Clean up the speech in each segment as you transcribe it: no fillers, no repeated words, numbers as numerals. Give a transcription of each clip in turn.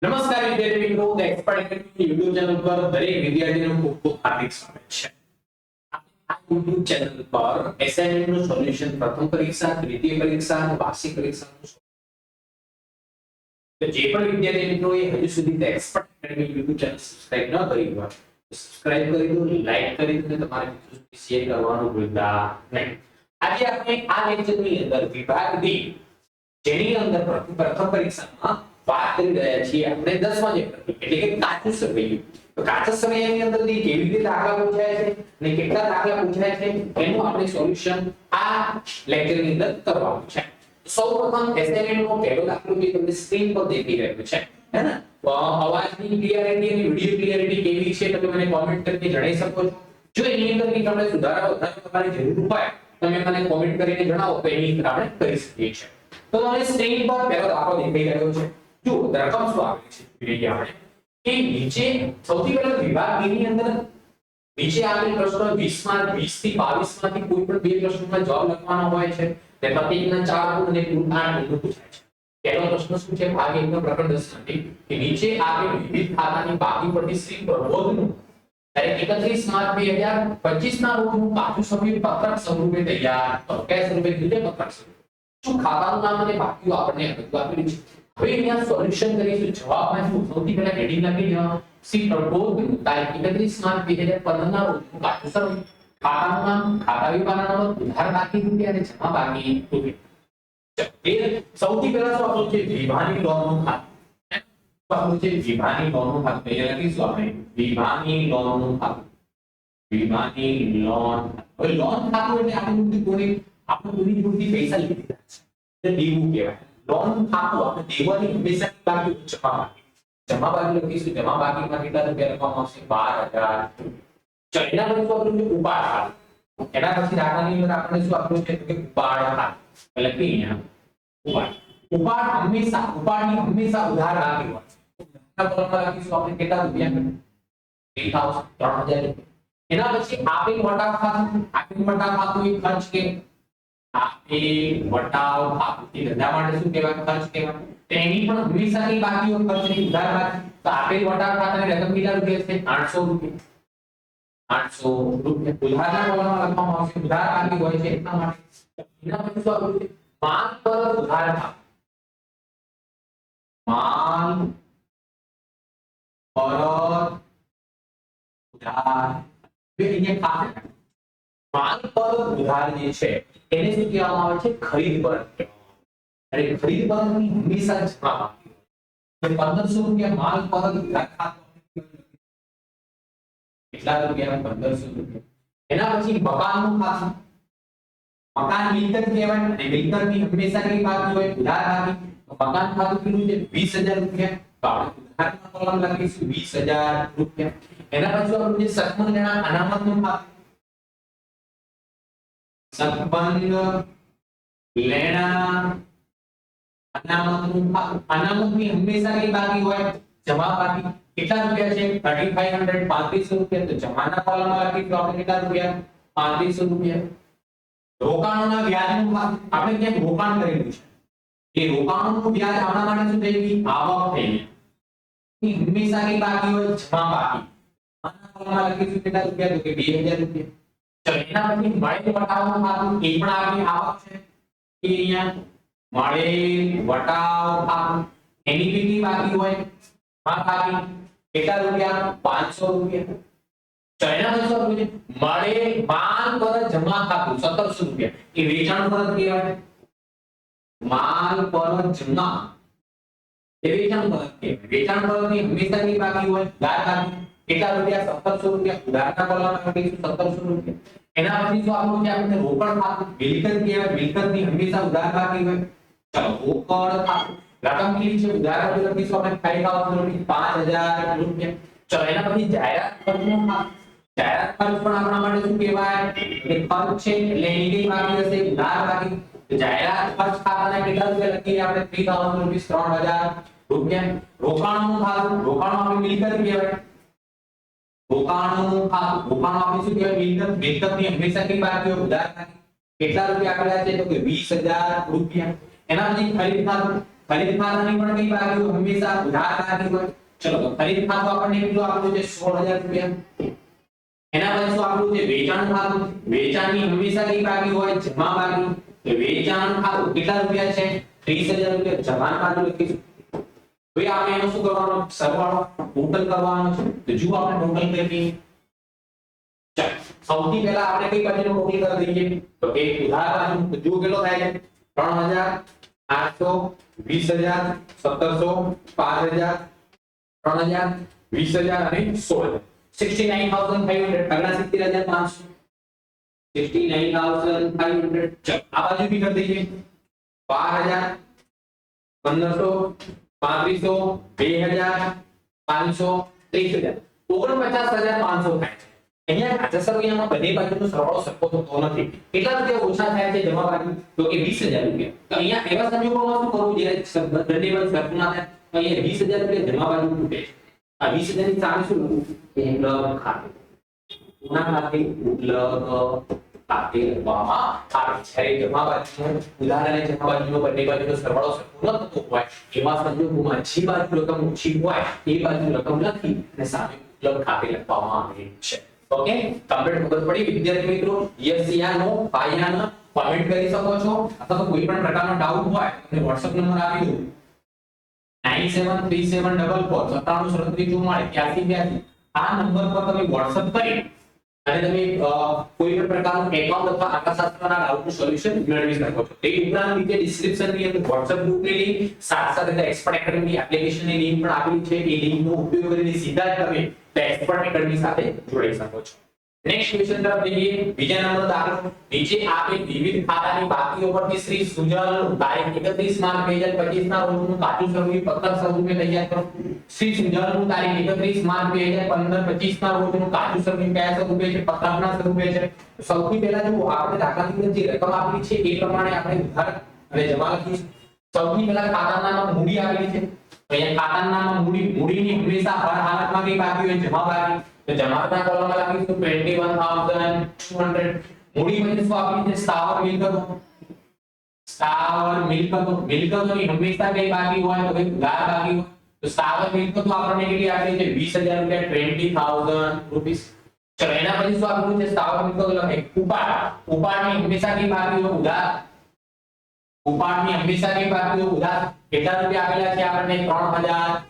નમસ્કાર વિદ્યાર્થી મિત્રો, the expert academy YouTube channel પર દરેક વિદ્યાર્થીનું ખૂબ ખૂબ હાર્દિક સ્વાગત છે. આ યુટ્યુબ ચેનલ પર એસાઇનમેન્ટ નું સોલ્યુશન, પ્રથમ પરીક્ષા, દ્વિતીય પરીક્ષા અને વાર્ષિક પરીક્ષાનું તો જે પણ વિદ્યાર્થી મિત્રોએ હજુ સુધી the expert academy YouTube channel subscribe ન કરી હોય તો સબસ્ક્રાઇબ કરી દો, લાઈક કરી દો અને તમારા મિત્રો સુધી શેર કરવાનું ભૂલતા નહીં. આજે આપણે આ લેક્ચરની અંદર વિભાગ ડી જેની અંદર પ્રથમ પરીક્ષામાં વાત કરી રહ્યા છીએ આપણે 10મા ચેપ્ટર એટલે કે કાચું સરવૈયું. તો કાચા સરવૈયાની અંદર કેવી રીતે દાખલા પૂછાય છે અને કેટલા દાખલા પૂછાય છે એનું આપણે સોલ્યુશન આ લેક્ચરની અંદર કરવાનું છે. સૌપ્રથમ એસાઇનમેન્ટ નો પહેલો દાખલો જે તમને સ્ક્રીન પર દેખાઈ રહ્યો છે, હે ને? અવાજની ક્લિયરિટી અને વિડિયો ક્લિયરિટી કેવી છે તમે મને કોમેન્ટ કરીને જણાવી શકો છો. જો એની અંદર કંઈક આપણે સુધારા વધારા તમારી જરૂર હોય તમે મને કોમેન્ટ કરીને જણાવો તો એની અંદર આપણે કરી શકીએ છીએ. તો તમને સ્ક્રીન પર પહેલો દાખલો દેખાઈ રહ્યો છે. જો રકમ શું આવે છે જોઈએ આપણે કે નીચે સૌથી પહેલા વિભાગ B ની અંદર નીચે આપેલ પ્રશ્નો 20 માં 20 થી 22 માંથી કોઈ પણ બે પ્રશ્નોમાં જવાબ લખવાનો હોય છે. તે પ્રત્યેકના 4 ગુણ અને કુલ 8 ગુણ પૂછાય છે. પહેલો પ્રશ્ન શું છે? ભાગ 1 નો પ્રકરણ 10 માંથી કે નીચે આપેલ વિવિધ ખાતાની બાકી પડતી શ્રી પ્રબોધનું તારીખ 31 માર્ચ 2025 ના રોજનું પાછું સભ્ય પત્રક સ્વરૂપે તૈયાર કરો. કયા સ્વરૂપે કીધું? પત્રક સ્વરૂપે. શું ખાતાનું નામ અને બાકીઓ આપણને આપેલું છે. હવે અહીંયા સોલ્યુશન કરીશું. જવાબમાં શું? સૌથી પહેલા હેડિંગ લખી દેવાનું શ્રી પ્રબોધનું તારીખ 31 માર્ચ 2015 ના રોજનું પાછું સભ્ય ખાતાનું નામ, ખાતા વિભાગના નંબર, ઉધાર બાકી રૂપિયા અને જમા બાકી રૂપિયા. સૌથી પહેલા શું આપણું છે? વિભાગની લોનનું ખાતું. આપણું છે વિભાગની લોનનું ખાતું. અહીંયા લખીશું આપણે વિભાગની લોનનું ખાતું. વિભાગની લોન. હવે લોન ખાતું એટલે આપણે કોની જોડેથી પૈસા લીધા છે એટલે દેવું કહેવાય. લોન ખાતું આપણે દેવાની હંમેશા બાકી જમા બાકી. જમા બાકી લખીશું. જમા બાકીમાં કેટલા રૂપિયા લખવામાં આવશે? 12000. ચલો એના પછી શું આપણું છે? ઉપાડ ખાતું. એના પછી દાખલાની અંદર આપણે શું આપણું છે કે ઉપાડ ખાતું. એટલે કે અહીંયા ઉપાડની હંમેશા ઉધાર બાકી હોય. કોલમમાં લખીશું આપણે કેટલા રૂપિયા? 3000. એના પછી આપેલ વટાવ ખાતું. આપેલ વટાવ ખાતું એ ખર્ચ કે આપેલ વટાવ ખાતું એ ધંધા માટે શું કહેવાય? ખર્ચ કહેવાય. તેની પણ હંમેશા ની બાકી હોય, ખર્ચની ઉધાર બાકી. તો આપેલ વટાવ ખાતાની રકમ કેટલા રૂપિયા છે? 800 રૂપિયા. 800 રૂપિયા. ઉધારના કોલમમાં લખવામાં આવશે ઉધાર બાકી હોય છે એટલા માટે. એના પછી શું આપણું છે? માલ પર ઉધાર ખાતું. માલ પરત ઉધાર. અહીંયા ખાતે માલ પર ઉધાર જે છે એને શું કહેવામાં આવે છે? ખરીદ પર. અને ખરીદ પરની હંમેશા જમા બાકી હોય. 1500 રૂપિયા માલ પર ઉધાર ખાતું. કેટલા રૂપિયા? 1500 રૂપિયા. એના પછી મકાનનું ખાતું. મકાન મિલકત કહેવાય અને મિલકતની હંમેશા કઈ બાકી હોય? ઉધાર બાકી. તો મકાન ખાતું કેટલું છે? 20000 રૂપિયા. તો આપણે ઉધારના કોલમ લખીશું 20000 રૂપિયા. એના પછી આપણું જે સકબંધ લેણા અનામતનું ખાતું. સકબંધ લેણા અનામતનું ખાતું. અનામતની હંમેશા કઈ બાકી હોય? જમા બાકી. કેટલા રૂપિયા છે? 3500 3500 રૂપિયા. તો જમાના કોલમમાં લખીશું આપણે કેટલા રૂપિયા? 3500 રૂપિયા. રોકાણોના વ્યાજનું ખાતું. આપણે ક્યાંક રોકાણ કરેલું છે એ રોકાણોનું વ્યાજ આપણા માટે શું થઈ ગઈ? આવક થઈ ગઈ. હંમેશા કઈ બાકી હોય? જમા બાકી. આના કોલમમાં લખીશું કેટલા રૂપિયા? તો કે 2000 રૂપિયા. ચલો એના પછી મળે વટાવનું ખાતું. એ પણ આપણી આવક છે. એ અહીંયા મળે વટાવ ખાતું. એની કેટલી બાકી હોય? જમા બાકી. કેટલા રૂપિયા? 500 રૂપિયા. ચૈના મળે માલ પર જમા ખાતું 1700 રૂપિયા. એ વેચાણ પરત કહેવાય. માલ પર જમા એ વેચાણ પરત કહેવાય. વેચાણ પરતની હંમેશા ની બાકી હોય? ઉધાર બાકી. કેટલા રૂપિયા? 1700 રૂપિયા. ઉધારના કોલમમાં લખીશું 1700 રૂપિયા. એના પછી શું આપણું છે? આપણે રોકડ ખાતું. મિલકત કહેવાય. મિલકતની હંમેશા ઉધાર બાકી હોય. ચલો રોકડ ખાતું. રકમ કેટલી છે? ઉધાર બાજુ લખીશું આપણે 5000 રૂપિયા. ચલો એના પછી જાહેરાત ખર્ચનું ખાતું. જાહેરાત ખર્ચ પણ આપણા માટે શું કહેવાય? એ ખર્ચ છે એટલે એની કઈ બાકી હશે? ઉધાર બાકી. તો જાહેરાત ખર્ચ ખાતાના કેટલા રૂપિયા લખીએ આપણે? 3000 રૂપિયા. 3000 રૂપિયા. રોકાણોનું ખાતું. રોકાણો આપણી મિલકત કહેવાય. રોકાણોનું ખાતું. રોકાણો આપણી શું કહેવાય? મિલકત. મિલકતની હંમેશા કઈ બાકી હોય? ઉધાર બાકી. કેટલા રૂપિયા આપ્યા છે? તો કે 20000 રૂપિયા. એના પછી ખરીદ ખાતું. ખરીદ ખાતાની પણ કઈ બાકી હોય હંમેશા ઉધાર બાકી હોય ચલો તો ખરીદ ખાતું આપણને કેટલું આપ્યું છે 16000 રૂપિયા એના પછી શું આપ્યું છે વેચાણ ખાતું વેચાણની હંમેશા કઈ બાકી હોય જમા બાકી તો વેચાણ ખાતું કેટલા રૂપિયા છે 30000 રૂપિયા જમા બાજુ લખીશું હવે આપણે એનો શું કરવાનો સરવાળો ટોટલ કરવાનો છે તો જો આપણે ટોટલ કરીએ ચાલો સૌથી પહેલા આપણે કઈ બાજુનો ટોટલ કરી દઈએ તો કે ઉધાર બાજુ તો જો કેટલો થાય છે 3800 20000 1700 5000 3000 20000 અને 16 69500 અગલા 70500 69500 ચલો આ બાજુ भी कर दीजिए 12000 1500 3500 2000 500 30000 49500 થાય છે અહીંયા આજે સર અહીંયા બધી બાજુનો સરવાળો સરખો થતો નથી કેટલા રૂપિયા ઓછા થાય છે જમા બાજુ તો કે 20000 રૂપિયા તો અહીંયા એવા સંજોગોમાં શું કરવું જ્યારે બંને બાજુ સરખું ના થાય તો અહીંયા 20000 રૂપિયા જમા બાજુ તૂટે છે આ 20000 ની સામે શું લખવું ઉપલબ્ધ ખાતું પૂર્ણાંક ખાતે ઉપલબ્ધ ખાતે લખવામાં આવે છે જમા બાજુ ઉધાર અને જમા બાજુનો બંને બાજુનો સરવાળો સરખો ન થતો હોય એવા સંજોગોમાં જે બાજુ રકમ ઓછી હોય એ બાજુ રકમ લખી અને સામે ઉપલબ્ધ ખાતે લખવામાં આવે છે ઓકે કમ્પ્લીટ ખબર પડી વિદ્યાર્થી મિત્રો યસ યા નો પાયાના કમેન્ટ કરી શકો છો અથવા કોઈ પણ પ્રકારનો ડાઉટ હોય તો WhatsApp નંબર આપી દો 9737449734 આ નંબર પર તમે WhatsApp કરી અને તમે કોઈ પણ પ્રકારનું એકાઉન્ટ અથવા આંકડાશાસ્ત્રના ડાઉટનું સોલ્યુશન મેળવી શકો છો તે ઉપરાંત નીચે ડિસ્ક્રિપ્શન ની અંદર WhatsApp ગ્રુપની લિંક સાથે એક્સપર્ટ એકેડમી એપ્લિકેશનની લિંક પણ આપેલી છે એ લિંકનો ઉપયોગ કરીને સીધા જ તમે એક્સપર્ટ એકેડમી સાથે જોડાઈ શકો છો નેક્સ્ટ ક્વેશ્ચન તરફ જઈએ બીજા નંબર દાખલો નીચે આપેલ વિવિધ ખાતાની બાકીઓ પરથી શ્રી સુજલ તારીખ 31 માર્ચ 2025 ના રોજનું કાચું સરવૈયું પત્રક સ્વરૂપે તૈયાર કરો શ્રી સુજલનું તારીખ 31 માર્ચ 2015-25 ના રોજનું કાચું સરવૈયું કયા સ્વરૂપે છે પત્રકના સ્વરૂપે છે સૌથી પહેલા જો આપણે દાખલાની અંદર જે રકમ આપેલી છે એ પ્રમાણે આપણે ઉધાર અને જમા લખીશું સૌથી પહેલા ખાતાના નામ મૂડી આપેલી છે અહીંયા ખાતાના નામ મૂડીની હંમેશા હર હાલતમાં કઈ બાકી હોય જમા બાકી તો જમાના કોલમમાં લખીશું 21200 મૂડી પછી શું આપેલી છે સ્થાવર મિલકતો મિલકતોની હંમેશા કઈ બાકી હોય તો કઈ ઉધાર બાકી હોય તો સ્થાવર મિલકતો આપણને કેટલી આપેલી છે 20000 રૂપિયા 20000 રૂપીસ ચલો એના પછી શું આપેલું છે સ્થાવર મિલકતો લખે ઉપાડની હંમેશા કઈ બાકી હોય ઉધાર ઉપાડની હંમેશા કઈ બાકી હોય ઉધાર કેટલા રૂપિયા આપેલા છે આપણને 3000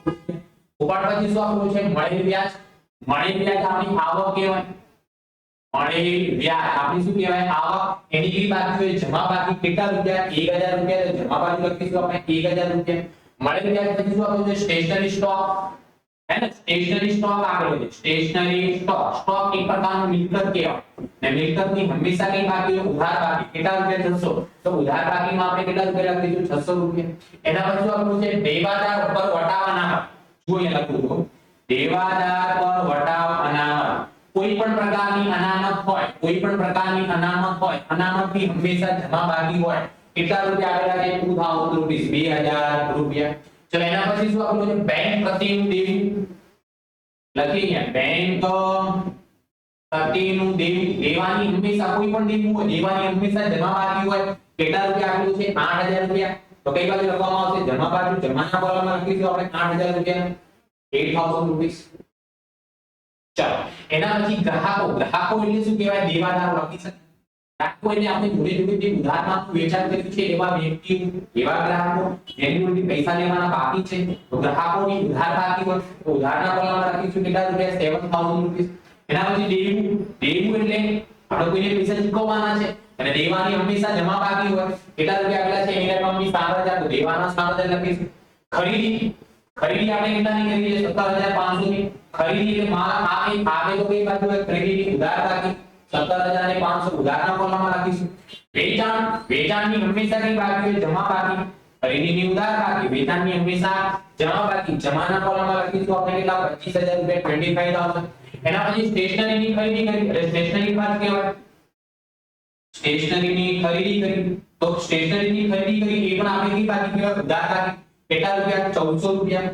ઉપાડ પછી શું આપેલું છે મળેલ વ્યાજ આપણી આવક કહેવાય મળેલ વ્યાજ આપણી શું કહેવાય આવક એની કઈ બાકી હોય જમા બાકી કેટલા રૂપિયા 1000 રૂપિયા તો જમા બાજુ લખીશું આપણે 1000 રૂપિયા મળેલ વ્યાજ પછી શું આપેલું છે સ્ટેશનરી સ્ટોક है ना स्टेशनरी स्टॉक आगेलो है स्टेशनरी स्टॉक एक प्रकारનો મિલકત કહેવાય ને મિલકતની હંમેશા કઈ બાકી હોય ઉધાર બાકી કેટલા રૂપિયા 600 તો ઉધાર બાકીમાં આપણે કેટલા રૂપિયા લખીશું 600 રૂપિયા એના પછી આપણું છે દેવાદાર ઉપર વટાવ અનામત જો અહીંયા લખું છું દેવાદાર પર વટાવ અનામત કોઈ પણ પ્રકારની અનામત હોય અનામતની હંમેશા જમા બાકી હોય કેટલા રૂપિયા આવેલા છે 2000 રૂપીસ 2000 રૂપિયા चलो એના પછી શું આપણું છે બેંક પ્રતિનું દેવું લખી અહીંયા બેંક પ્રતિનું દેવું દેવાની હંમેશા કોઈ પણ દેવું હોય દેવાની હંમેશા જમા બાકી હોય કેટલા રૂપિયા આપેલું છે 8000 રૂપિયા તો કઈ બાજુ લખવામાં આવશે જમા બાજુ જમાના કોલમમાં લખીશું આપણે 8000 રૂપિયા 8000 રૂપીસ ચાલો એના પછી ગ્રાહકો એટલે શું કહેવાય દેવાદારો લખી શકે ગ્રાહકો એટલે આપણે જોડે જે ઉધારમાં વેચાણ કર્યું છે એવા વ્યક્તિ એવા ગ્રાહકો જેની જોડે પૈસા લેવાના બાકી છે તો ગ્રાહકોની ઉધાર બાકી હોય તો ઉધારના કોલમમાં લખીશું કેટલા રૂપિયા 7000 રૂપીસ એના પછી દેવું એટલે આપણે કોઈને પૈસા ચૂકવવાના છે અને દેવાની હંમેશા જમા બાકી હોય કેટલા રૂપિયા આપેલા છે એની રકમ 27000 તો દેવાના 7000 લખીશું ખરીદી આપણે કેટલાની કરી છે 17500 ની ખરીદી એટલે માલ આવે તો કઈ બાજુ હોય ખરીદીની ઉધાર બાકી 17500 ઉધારના કોલમમાં લખીશું વેચાણની હંમેશા કઈ બાકી હોય જમા બાકી ખરીદીની ઉધાર બાકી વેચાણની હંમેશા જમા બાકી જમાના કોલમમાં લખીશું આપણે કેટલા 25000 રૂપિયા 25000 એના પછી સ્ટેશનરીની ખરીદી કરી એટલે સ્ટેશનરી ખર્ચ કહેવાય સ્ટેશનરીની ખરીદી કરી તો સ્ટેશનરીની ખરીદી કરી એ પણ આપણે કઈ બાકી કહેવાય ઉધાર બાકી કેટલા રૂપિયા 1400 રૂપિયા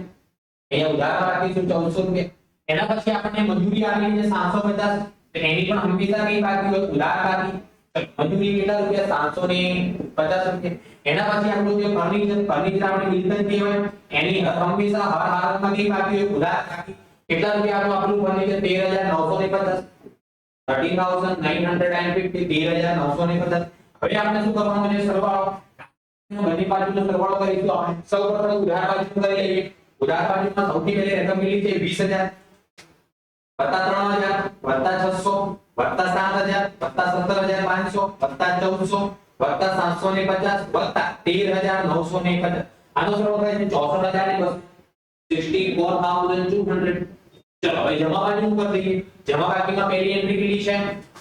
અહીંયા ઉધારમાં રાખીશું 1400 રૂપિયા એના પછી આપણને મજૂરી આપેલી છે 750 તો એની પણ હંમેશા કઈ બાકી હોય ઉધાર બાકી મજૂરી કેટલા રૂપિયા 750 રૂપિયા. એના પછી આપણું જે ફર્નિચર આપણે મિલકત કહેવાય એની હંમેશા હર હાલતમાં કઈ બાકી હોય ઉધાર બાકી. કેટલા રૂપિયા આપણું ફર્નિચર 13950 13950 13950. હવે આપણે શું કરવાનું છે સરવાળો બધી બાજુનો સરવાળો કરીશું આપણે. સૌપ્રથમ ઉધાર બાજુ કરી લઈએ. ઉધાર બાજુમાં સૌથી પહેલી રકમ મિલી છે 20000 વત્તા 3000 વત્તા 600 વત્તા 7000 વત્તા 17500 વત્તા 1400 વત્તા 750 વત્તા 13950. આનો સરવાળો થાય છે 64200 ચલો હવે જમા બાજુ ઉપર દઈએ. જમા બાકીમાં પહેલી એન્ટ્રી કેટલી છે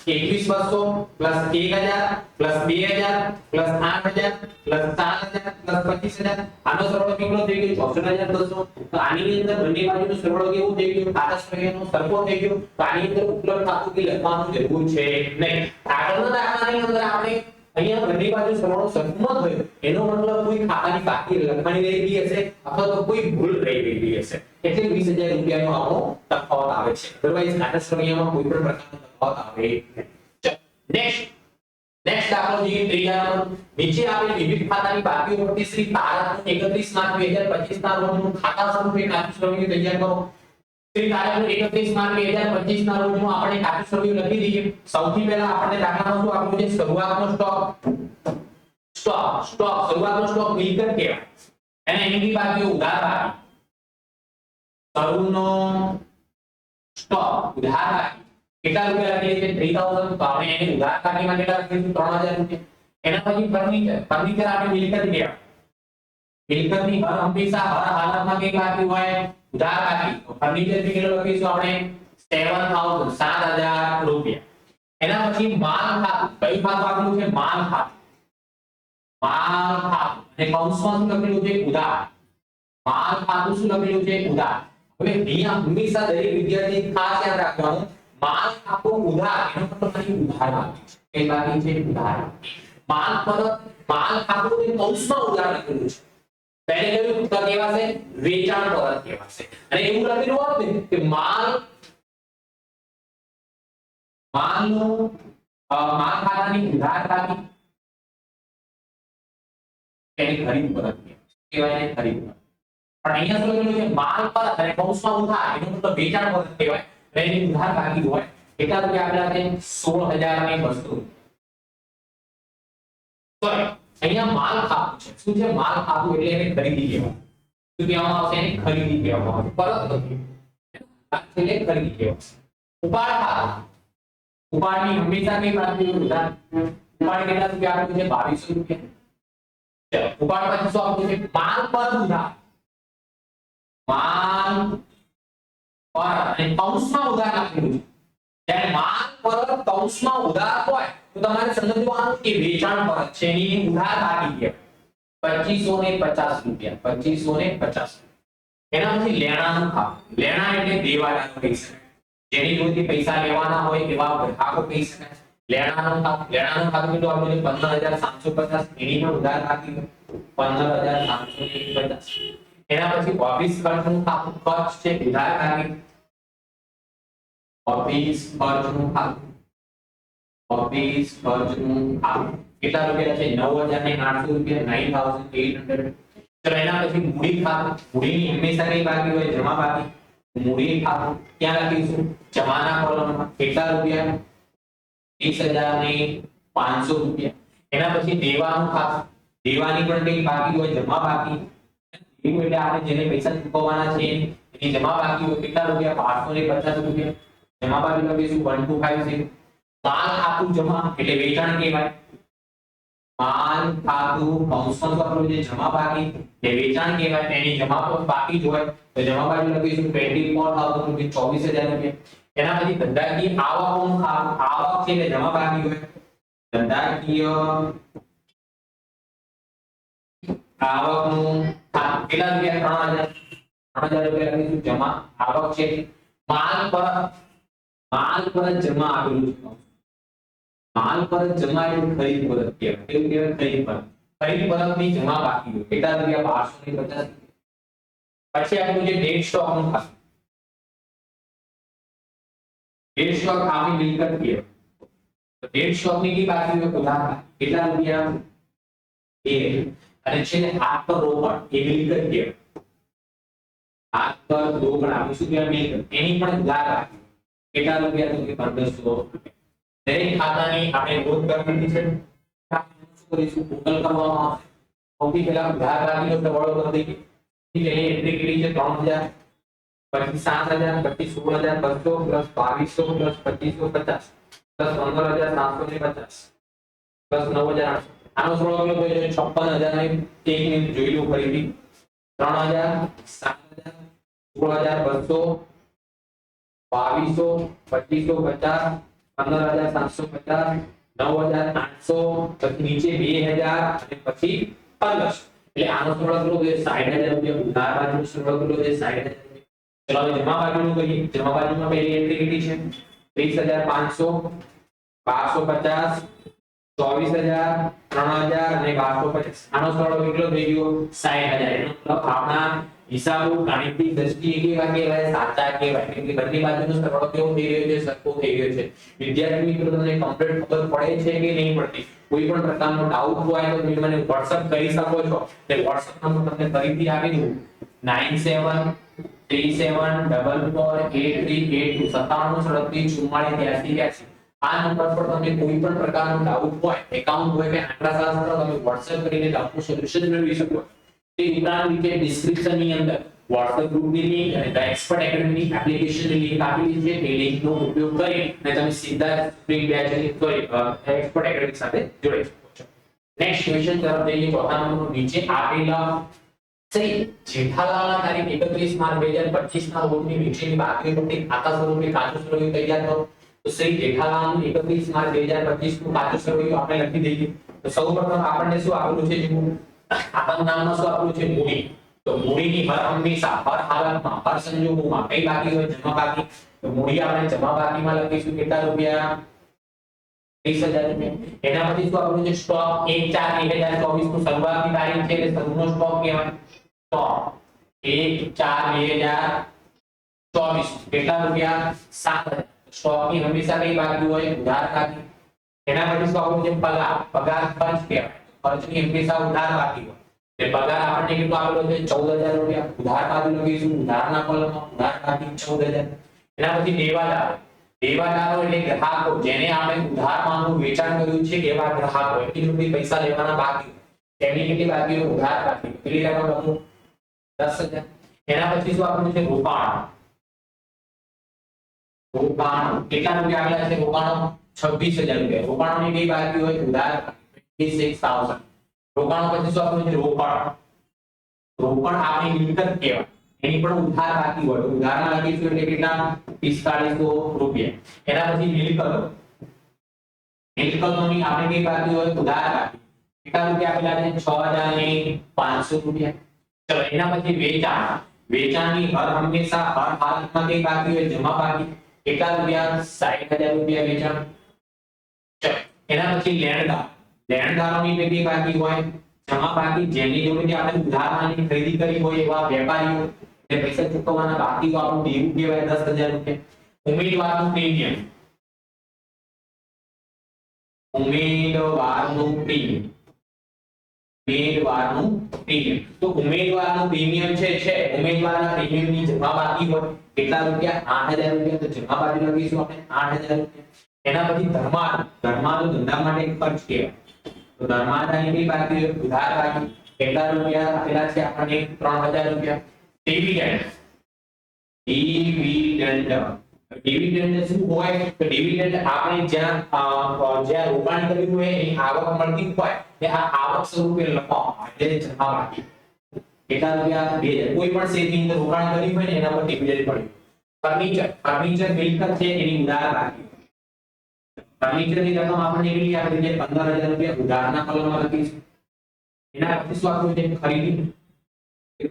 21200 plus 1000 plus 2000 plus 8000 plus 7000 plus 25000. આનો સરવાળો કેટલો થઈ ગયો 64200. તો આની અંદર બંને બાજુનો સરવાળો કેવો થઈ ગયો ખાતા શ્રેણીનો સરખો થઈ ગયો. તો આની અંદર ઉપલબ્ધ ખાતું કે લખવાનું જરૂર છે નહીં. આગળના દાખલાની અંદર આપણે અહીંયા બંને બાજુ સરવાળો સરખો ન થયો એનો મતલબ કોઈ ખાતાની બાકી લખવાની રહી ગઈ હશે અથવા તો કોઈ ભૂલ રહી ગઈ હશે એટલે 20000 રૂપિયાનો આપણો તફાવત આવે છે. અધરવાઇઝ ખાતા શ્રેણીમાં કોઈ પણ પ્રકારનો તફાવત આવે નહીં. ચલો નેક્સ્ટ દાખલો જોઈએ ત્રીજા નંબર. નીચે આપેલ વિવિધ ખાતાની બાકીઓ પરથી શ્રી તારકનું 31 માર્ચ 2025 ના રોજનું ખાતા સ્વરૂપે ખાતું શ્રેણી તૈયાર કરો. શ્રી તારકનું 31 માર્ચ 2025 ના રોજનું આપણે ખાતું શ્રેણી લખી દઈએ. સૌથી પહેલા આપણે દાખલામાં શું આપ્યું છે શરૂઆતનો સ્ટોક શરૂઆતનો સ્ટોક મિલકત કહેવાય. એને એની બાકીઓ ઉધાર બાકી. શરૂનો સ્ટોક ઉધાર બાકી કેટલા રૂપિયા લખીએ છે 3000. તો આપણે એને ઉધાર બાકીમાં કેટલા લખીશું 3000 રૂપિયા. એના પછી ફર્નિચર આપણે મિલકત કહેવાય. મિલકતની હંમેશા હર હાલતમાં કઈ બાકી હોય ઉધાર બાકી. તો ફર્નિચર થી કેટલો લખીશું આપણે 7000 રૂપિયા. એના પછી માલ ખાતું કયું ખાતું આપેલું છે માલ ખાતું અને કૌંસમાં શું લખેલું છે ઉધાર. માલ ખાતું શું લખેલું છે ઉધાર. હવે અહીંયા હંમેશા દરેક વિદ્યાર્થી ખાસ યાદ રાખવાનું માલ ખાતું ઉધાર એનો મતલબ અહીં ઉધાર બાકી છે. કઈ બાકી છે ઉધાર. માલ ખાતું એ કૌંસમાં ઉધાર લખેલું છે. પહેલે કયું તો કહેવાશે વેચાણ પરત કહેવાશે. અને એવું લખેલું હોત ને કે માલ ખાતાની ઉધાર બાકી એની ખરીદ પરત કહેવાય ને ખરીદ પરત. પણ અહીંયા શું લખેલું છે માલ પરત અને કૌંસમાં ઉધાર એનો મતલબ વેચાણ પરત કહેવાય. એની ઉધાર બાકી હોય કેટલા રૂપિયા આપેલા છે 16200. સોરી અહીંયા માલ ખાતું છે. શું છે માલ ખાતું એટલે એને ખરીદી કહેવાય. શું કહેવામાં આવશે એને ખરીદી કહેવામાં આવે. પરત નથી એટલે ખરીદી કહેવાય. ઉપાડ ખાતું ઉપાડની હંમેશા કઈ બાકી ઉધાર. ઉપાડ કેટલા રૂપિયા આપ્યું છે 2200 રૂપિયા. ચલો ઉપાડ પછી શું આપ્યું છે માલ પર ઉધાર. માલ પર અને કૌંસમાં ઉધાર લખેલું છે. જ્યારે માલ પર કૌંસમાં ઉધાર હોય તો તમારે સમજવાનું કે વેચાણ પરત છે એની ઉધાર બાકી કહેવાય 2550 રૂપિયા 2550. એના પછી લેણાનું ખાતું. લેણા એટલે દેવાદારો કહી શકાય. જેની જોડેથી પૈસા લેવાના હોય એવા ગ્રાહકો કહી શકાય. લેણાનું ખાતું કેટલું આપણું છે 15750. એની પણ ઉધાર બાકી 15750. એના પછી ઓફિસ ખર્ચનું ખાતું. ખર્ચ છે ઉધાર બાકી. ઓફિસ ખર્ચનું ખાતું કેટલા રૂપિયા છે 9800 રૂપિયા 9800. ચલો એના પછી મૂડી ખાતું. મૂડીની હંમેશા કઈ બાકી હોય જમા બાકી. મૂડી ખાતું ક્યાં લખીશું જમાના કોલમમાં. કેટલા રૂપિયા 30500 રૂપિયા. એના પછી દેવાનું ખાતું. દેવાની પણ કઈ બાકી હોય જમા બાકી. દેવું એટલે આપણે જેને પૈસા ચૂકવવાના છે એની જમા બાકી હોય કેટલા રૂપિયા 550 રૂપિયા. જમા બાકી લખીશું 1256. માલ ખાતું જમા એટલે વેચાણ કહેવાય. માલ ખાતું કૌંસમાં આપણું જે જમા બાકી એ વેચાણ કહેવાય. એની જમા પણ બાકી જ હોય તો જમા બાજુ લખીશું 24000 રૂપિયા 24000 રૂપિયા. એના પછી ધંધાકીય આવકનું ખાતું. આવક છે એટલે જમા બાકી હોય. ધંધાકીય આવકનું ખાતું કેટલા રૂપિયા 3000 રૂપિયા લખીશું જમા આવક છે. માલ પર જમા આપેલું છે. માલ પર જમા એટલે ખરીદ પરત કહેવાય. કેવું કહેવાય ખરીદ પરત. ખરીદ પરતની જમા બાકી હોય કેટલા રૂપિયા 550. પછી આપણું જે ડેટ સ્ટોક નું ખાતું. ડેટ સ્ટોક આપણી મિલકત કહેવાય. તો ડેટ સ્ટોક ની કી બાકી હોય ઉધાર કેટલા રૂપિયા 2 અને છે ને હાથ પર રોકડ એ મિલકત કે હાથ પર રોકડ આપણે શું કહેવાય મિલકત એની પણ ઉધાર બાકી કેટલા રૂપિયા તો કે 1500 દરેક ખાતાની આપણે નોંધ કરવાની છે શું કરીશું ટોટલ કરવામાં આવશે સૌથી પહેલા ઉધાર બાકીનો સરવાળો કરી દઈએ ઠીક છે એ એન્ટ્રી કરી છે 3000 પછી 7000 પછી 16200 પ્લસ 2200 પ્લસ 2550 પ્લસ 15750 પ્લસ 9000 આનો સરવાળો કેટલો થયો 56000 ને 1 મિનિટ જોઈ લો ફરીથી 3000 7000 16200 2200 2550 15750 9800 પછી નીચે 2000 અને પછી 1500 એટલે આનો સરવાળો કેટલો થયો 60000 રૂપિયા ઉધાર બાજુનો સરવાળો કેટલો થયો 60000 ચલો હવે જમા બાજુનું કહીએ જમા બાજુમાં પહેલી એન્ટ્રી કેટલી છે 30500 1250 24000 3000 અને 1250 આનો સરવાળો કેટલો થઈ ગયો 60000 એનો મતલબ આપણા હિસાબો ગાણિતિક દ્રષ્ટિએ કેવા કહેવાય સાચા કહેવાય એટલે બંને બાજુનો સરવાળો કેવો થઈ રહ્યો છે સરખો થઈ રહ્યો છે વિદ્યાર્થી મિત્રો તમને કમ્પ્લીટ ખબર પડે છે કે નહીં પડતી કોઈ પણ પ્રકારનો ડાઉટ હોય તો તમે મને WhatsApp કરી શકો છો એટલે WhatsApp નંબર તમને ફરીથી આપી દઉં 9737448382 9737448384 આ નંબર પર તમે કોઈ પણ પ્રકારનો ડાઉટ હોય એકાઉન્ટ હોય કે આંકડાશાસ્ત્ર તમે WhatsApp કરીને ડાઉટનું સોલ્યુશન મેળવી શકો તે ઉપરાંત નીચે ડિસ્ક્રિપ્શન ની અંદર WhatsApp ગ્રુપ ની લિંક અને ધ એક્સપર્ટ એકેડમી એપ્લિકેશન ની લિંક આપેલી છે તે લિંકનો ઉપયોગ કરી અને તમે સીધા સ્પ્રિંગ બેચ ની એક્સપર્ટ એકેડમી સાથે જોડાઈ શકો છો નેક્સ્ટ ક્વેશ્ચન તરફ જઈએ ચોથા નંબરનો નીચે આપેલા શ્રી જેઠાલાલના તારીખ 31 માર્ચ 2025 ના રોજની નીચેની બાકી રૂપે ખાતા સ્વરૂપે કાચું સરવૈયું તૈયાર કરો તો શ્રી જેઠાલાલનું 31 માર્ચ 2025 નું કાચું સરવૈયું આપણે લખી દઈએ તો સૌપ્રથમ આપણને શું આપેલું છે જીવું આપણ નામમાં શું આપેલું છે મૂડી તો મૂડીની હર હંમેશા હર હાલતમાં હર સંજોગોમાં કઈ બાકી હોય જમા બાકી તો મૂડી આપણે જમા બાકીમાં લખીશું કેટલા રૂપિયા 30000 રૂપિયા એના પછી શું આપણું જે સ્ટોક 1/4/2024 નું શરૂઆતની તારીખ છે એટલે શરૂનો સ્ટોક કહેવાય સ્ટોક 1/4/2024 કેટલા રૂપિયા 7000 સ્ટોક ની હંમેશા કઈ બાકી હોય ઉધાર બાકી એના પછી શું આપણું જે પગાર ખર્ચ કહેવાય ખર્ચની હંમેશા ઉધાર બાકી હોય એટલે પગાર આપણને કેટલો આપેલો છે 14000 રૂપિયા ઉધાર બાજુ લખીશું ઉધારના કોલમમાં ઉધાર બાકી 14000 એના પછી દેવાદારો એટલે ગ્રાહકો જેને આપણે ઉધારમાંનું વેચાણ કર્યું છે એવા ગ્રાહકો એટલી રૂપિયા પૈસા લેવાના બાકી તેમની કેટલી બાકી હોય ઉધાર બાકી કેટલી લેવાનું 10000 એના પછી શું આપણું છે રોકાણ કેટલા રૂપિયા આવેલા છે રોકાણો 26000 રૂપિયા રોકાણોની કઈ બાકી હોય ઉધાર 26000 રોકાણો પછી શું આપણું છે રોકડ આપણી મિલકત કહેવાય એની પણ ઉધાર બાકી હોય ઉધારમાં લખીશું એટલે કેટલા 4500 રૂપિયા એના પછી મિલકતોની આપણે કઈ બાકી હોય ઉધાર બાકી કેટલા રૂપિયા આપેલા છે 6500 રૂપિયા ચલો એના પછી વેચાણની હર હંમેશા હર હાલતમાં કઈ બાકી હોય જમા બાકી કેટલા રૂપિયા 60000 રૂપિયા વેચાણ ચલો એના પછી લેણદારોની કઈ બાકી હોય જમા બાકી જેની જોડે આપણે ઉધારમાંની ખરીદી કરી હોય એવા વેપારીઓ ને પૈસા ચૂકવવાના બાકી તો આપણું દેવું કહેવાય 10000 રૂપિયા ઉમેદવારનું પ્રીમિયમ તો ઉમેદવારનું પ્રીમિયમ છે ઉમેદવારના પ્રીમિયમની જમા બાકી હોય કેટલા રૂપિયા 8000 રૂપિયા તો જમા બાજુ લખીશું આપણે 8000 રૂપિયા એના પછી ધર્માદો ધંધા માટે ખર્ચ કહેવાય તો ધર્માદાની કઈ બાકી હોય ઉધાર બાકી કેટલા રૂપિયા આપેલા છે આપણને 3000 રૂપિયા ડિવિડન્ડ શું હોય તો ડિવિડન્ડ આપણે જ્યાં રોકાણ કર્યું હોય એની આવક મળતી હોય તે આ આવક સ્વરૂપે લખવામાં આવે એટલે જમા બાકી કેટલા રૂપિયા 2000 કોઈ પણ શેરની અંદર રોકાણ કર્યું હોય ને એના પર ડિવિડન્ડ મળ્યું ફર્નિચર મિલકત છે એની ઉધાર બાકી ફર્નિચરની રકમ આપણે કેટલી આપી છે 15000 રૂપિયા ઉધારના કોલમમાં લખીશું એના પછી શું આપ્યું છે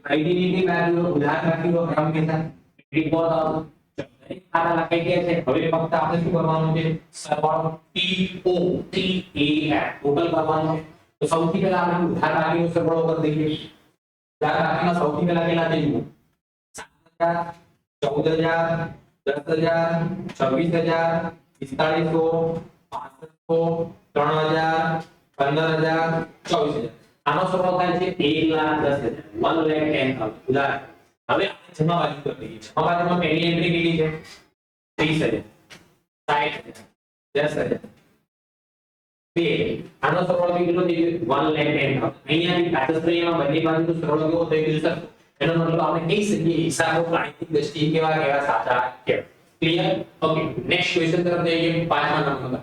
ખરીદીની કઈ બાજુ ઉધાર બાકી હોય હંમેશા રિપોર્ટ આવશે ખાતા લખાઈ ગયા છે હવે ફક્ત આપણે શું કરવાનું છે સરવાળો ટોટલ કરવાનું છે તો સૌથી પહેલા આપણે ઉધાર બાકીનો સરવાળો કરી દઈએ ઉધાર બાકીમાં સૌથી પહેલા કેટલા છે જુઓ 7000 14000 26000 45000 4500 તો 3000 15000 24000 આનો સરવાળો થાય છે 1,10,000 1,10,000 ઉદાહરણ હવે આપણે જમા બાજુ કરી દઈએ જમા બાજુમાં પહેલી એન્ટ્રી કેટલી છે 30,000 60,000 10,000 બે આનો સરવાળો કેટલો થઈ ગયો 1,10,000 અહીંયાથી કાચસ્ત્રીમાં બંને બાજુનો સરવાળો કેવો થઈ ગયો સર એનો મતલબ આપણે કહી શકીએ હિસાબો ગાણિતિક દ્રષ્ટિએ કેવા કેવા સાચા કહેવાય ક્લિયર ઓકે નેક્સ્ટ ક્વેશ્ચન તરફ જઈએ પાંચમા નંબરનો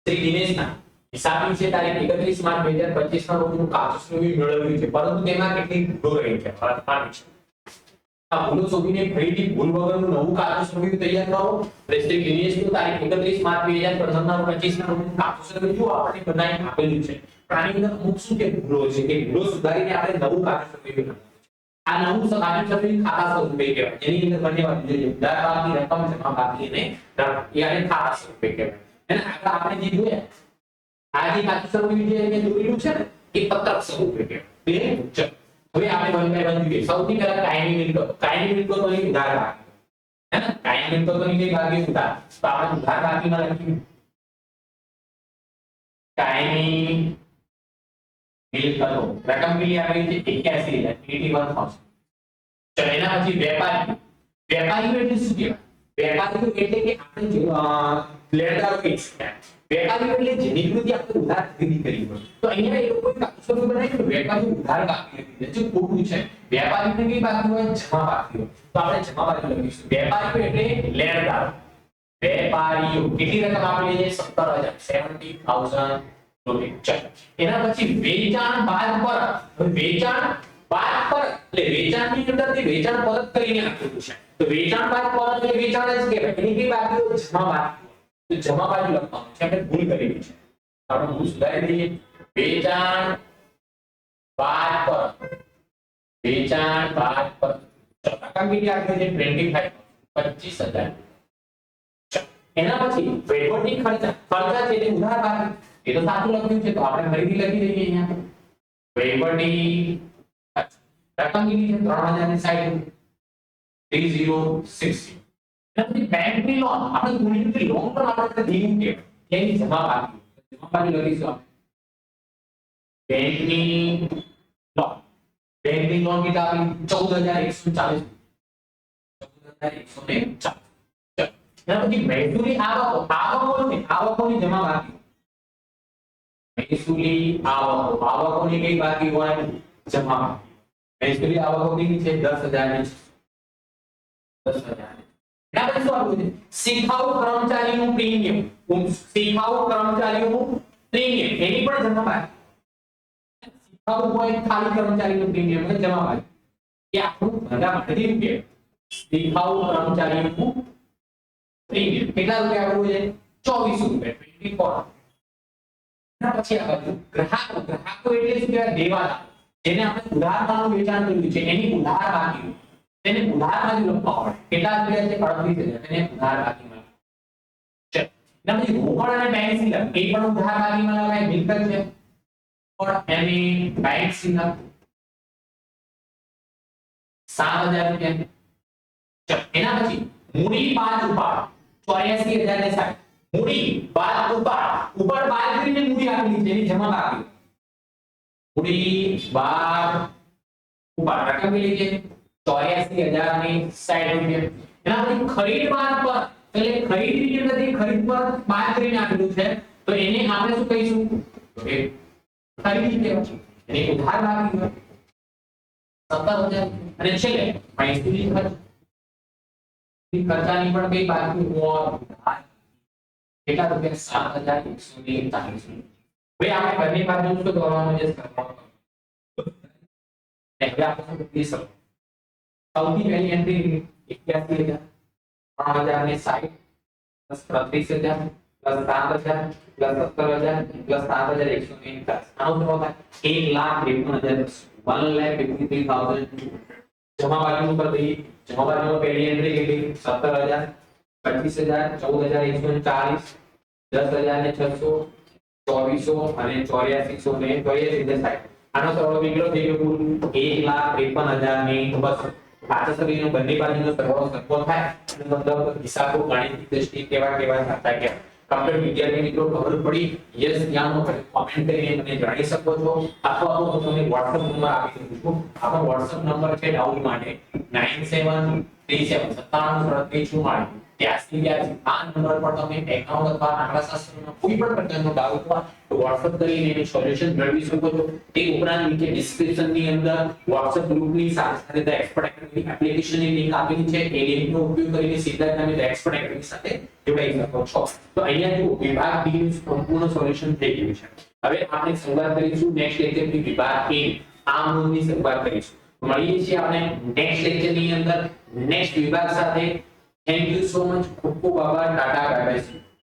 શ્રી દિનેશના હિસાબી છે તારીખ 31 માર્ચ 2025 ના રોજનું કાચું મેળવ્યું છે પરંતુ તેમાં કેટલીક ભૂલો રહી છે ફરજમાં છે આ ભૂલો શોધીને ફરીથી ભૂલ વગરનું નવું કાચું સર્વે તૈયાર કરો શ્રી દિનેશનું તારીખ 31 માર્ચ 2025 ના રોજનું કાચું સર્વે જો આપણે બનાવી આપેલું છે પણ આની અંદર અમુક શું કે ભૂલો છે કે ભૂલો સુધારીને આપણે નવું કાચું સર્વે બનાવવું આ નવું કાચું સર્વે ખાતા સ્વરૂપે કહેવાય જેની અંદર બંને વાત જોઈએ ઉધાર બાકી રકમ જમા બાકી ને યાને ખાતા સ્વરૂપે કહેવાય અને આગળ આપણે જે જોયા આ જે કાચું સર્વે જે મેં દોરેલું છે ને એ પત્રક સ્વરૂપે કહેવાય બે હવે આપણે વન બાય વન જોઈએ સૌથી પહેલા કાયમી મિલકતો ની ઉધાર બાકી હે ને કાયમી મિલકતો ની બાકી ઉધાર તો આપણે ઉધાર બાકીમાં લખીએ કાયમી મિલકતો રકમ કેટલી આવી છે 81,000 ચલો એના પછી વેપારીઓ એટલે શું કહેવાય વેપારીઓ એટલે કે આપણે લેણદારો કહી શકાય વેપારીઓ એટલે જેની કૃતિ આપણે ઉધાર ખરીદી કરી હોય તો અહીંયા એ લોકો કાચું સર્વે બનાવ્યું વેપારીઓ ઉધાર બાકી નથી જે ખોટું છે વેપારીને કઈ બાકી હોય જમા બાકી હોય તો આપણે જમા બાકી લખીશું વેપારીઓ એટલે લેણદારો વેપારીઓ કેટલી રકમ આપેલી છે 17,000 રૂપિયા એના પછી વેચાણ બાદ પરત વેચાણ બાદ પરત એટલે વેચાણની અંદર થી વેચાણ પરત કરીને આપેલું છે તો વેચાણ બાદ પરત એટલે વેચાણ જ કહેવાય એની કઈ બાકી હોય જમા બાકી તો જમા બાજુ લખવાનું છે આપણે ભૂલ કરેલી છે આપણે ભૂલ સુધારી દઈએ વેચાણ બાદ પરત રકમ કેટલી આપી છે 25,000 એના પછી વહીવટી ખર્ચા છે એટલે ઉધાર બાકી એ તો સાચું લખ્યું છે તો આપણે ફરીથી લખી દઈએ અહીંયા વહીવટી રકમ કેટલી છે 3,060 3060 એના પછી બેંકની લોન આપણે ગુણ્યા લોન પણ આપણે દીધું કે એની જમા બાકી લખીશું બેંકની લોન કેટલા આપી 14,140 એના પછી મહેસૂલી આવકોની જમા બાકી મહેસૂલી આવકોની કઈ બાકી હોય જમા બાકી મહેસૂલી આવકો કેટલી છે 10,000 એના પછી શું આવ્યું છે શિખાઉ કર્મચારીનું પ્રીમિયમ એની પણ જમા બાકી શિખાઉ હોય ખાલી કર્મચારીનું પ્રીમિયમ જમા બાકી એ આપણું ભરવા માટેથી રૂપિયા શિખાઉ કર્મચારીનું પ્રીમિયમ કેટલા રૂપિયા આવવું છે 24 રૂપિયા 24 પછી આ બાજુ ગ્રાહકો એટલે શું કહેવાય દેવાદાર જેને આપણે ઉધારનું વેચાણ કર્યું છે એની ઉધાર બાકી તેને ઉધાર બાજુ લખવા પડે કેટલા રૂપિયા છે 38,000 તેને ઉધાર બાકીમાં છે એના પછી રોકડ અને બેંક સિલક એ પણ ઉધાર બાકીમાં લખાય મિલકત છે પણ એની બેંક સિલક 7,000 રૂપિયા છે એના પછી મૂડી બાદ ઉપાડ 84,060 મૂડી બાદ ઉપાડ બાદ કરીને મૂડી આપેલી છે એની જમા બાકી મૂડી બાદ ઉપાડ રકમ કેટલી છે 84,060 રૂપિયા એના પછી ખરીદ બાદ પર એટલે ખરીદની નથી ખરીદ પર બાદ કરીને આપેલું છે તો એને આપણે શું કહીશું કે ખરીદી કહેવાય એને ઉધાર બાકી હોય 17,000 અને છેલ્લે મહેસૂલી ખર્ચાની પણ કઈ બાકી હોય કેટલા રૂપિયા 7,140 હવે આપણે બંને બાજુ શું કરવાનું છે હવે આપણે શું સૌથી પહેલી entry 81,000 3,060 plus 33,000 plus 7,000 plus 17,000 plus 7,150 આનો જવાબ 1,53,000 1,53,000 જમા બાજુ પર દઈએ જમા બાજુમાં પહેલી એન્ટ્રી કેટલી 17,000 25,000 14,140 10,600 2400 અને 8400 ને 84,60 આનો સરવાળો કેટલો થઈ ગયો કુલ 1,53,200 પાછા સર્કલનો બંને બાજુનો સરવાળો સરખો થાય અને મતલબ હિસાબો ગાણિતિક દ્રષ્ટિએ કેવા કેવા થતા કે કમ્પ્યુટર વિદ્યાર્થી મિત્રો ખબર પડી યસ યાનો કોમેન્ટ કરીને મને જણાવી શકો છો અથવા તો હું તમને WhatsApp નંબર આપી દઉં છું. આપણો WhatsApp નંબર છે ડાઉટ માટે 9737973344 આ નંબર પર તમે એકાઉન્ટ અથવા આંકડાશાસ્ત્રનો કોઈ પણ પ્રકારનો ડાઉટ હોય તો WhatsApp કરીને એનું સોલ્યુશન મેળવી શકો છો. તે ઉપરાંત નીચે ડિસ્ક્રિપ્શન ની અંદર WhatsApp ગ્રુપની સાથે સાથે ધ એક્સપર્ટ એકેડમી એપ્લિકેશનની લિંક આપેલી છે. એ લિંકનો ઉપયોગ કરીને સીધા તમે ધ એક્સપર્ટ એકેડમી સાથે જોડાઈ શકો છો. તો અહીંયા જો વિભાગ B નું સંપૂર્ણ સોલ્યુશન થઈ ગયું છે. હવે આપણે શરૂઆત કરીશું નેક્સ્ટ લેક્ચરથી વિભાગ A આ મૂળની શરૂઆત કરીશું. મળીએ છીએ આપણે નેક્સ્ટ લેક્ચરની અંદર નેક્સ્ટ વિભાગ સાથે. Thank you so much. ખૂબ ખૂબ આભાર. Tata bye bye.